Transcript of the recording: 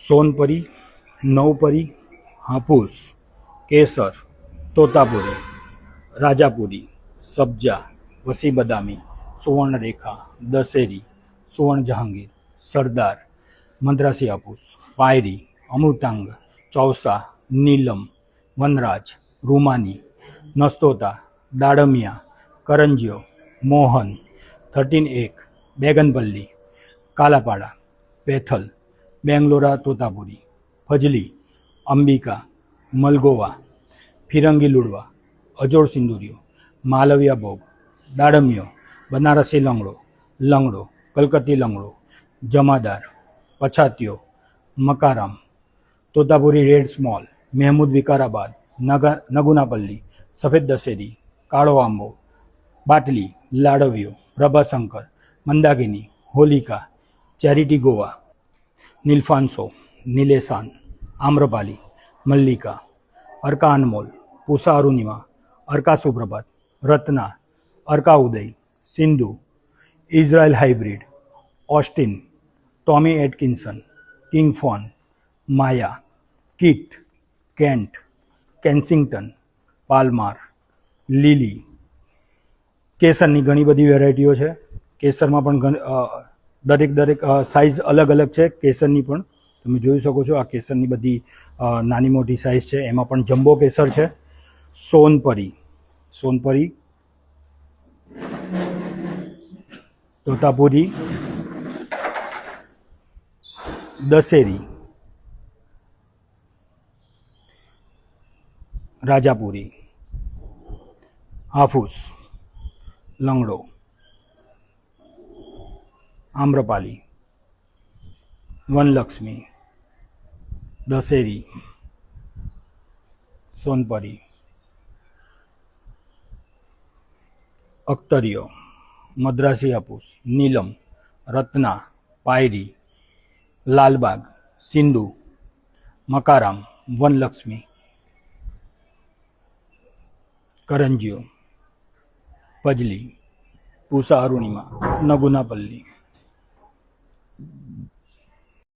सोनपरी, नवपरी, हापूस, केसर, तोतापुरी, राजापुरी, सब्जा, वसी बदामी, सुवर्णरेखा, दशेरी, सुवर्ण जहांगीर, सरदार, मद्रासी हापूस, पायरी, अमृतांग, चौसा, नीलम, वनराज, रूमानी, नस्तोता, दाड़मिया, करंजियो, मोहन, 13-1, बेगनपल्ली, कालापाड़ा, पेथल, बेंगलोरा तोतापुरी, फजली, अंबिका, मलगोवा, फिरंगी लुड़वा, अजोड़ सिंदूरियो, मालविया भोग, दाड़मियो, बनारसी लंगड़ो, लंगड़ो, कलकत्ती लंगड़ो, जमादार, पछातियो, मकाराम, तोतापुरी रेड स्मॉल, महमूद विकाराबाद, नगुनापल्ली, सफेद दशेरी, काड़ो आंबो, बाटली, लाडवियो, प्रभाशंकर, मंदाकिनी, होलिका, चैरिटी गोवा, नीलफांसो, नीलेसान, Amrapali, Mallika, Arka Anmol, Pusa Arunima, Arka Suprabhat, Ratna, Arka Uday, Sindhu, Israel hybrid, Austin, Tommy Atkinson, King फॉन, Maya, Keitt, Kent, Kensington, Palmer, લીલી. કેસરની ઘણી બધી વેરાયટીઓ છે. કેસરમાં પણ દરેક સાઇઝ અલગ અલગ છે. કેસરની પણ તમે જોઈ શકો છો, આ કેસરની બધી નાની મોટી સાઇઝ છે. એમાં પણ જમ્બો કેસર છે. સોનપરી, તોતાપુરી, દશેરી, રાજાપુરી, हाफूस, लंगड़ो, आम्रपाली, वनलक्ष्मी, दशेरी, सोनपरी, अख्तरियो, मद्रासी हापूस, नीलम, रत्ना, पायरी, लालबाग, सिंधु, मकाराम, वनलक्ष्मी, करंजियो, फजली, पूसा अरुणिमा, नगुनापल्ली,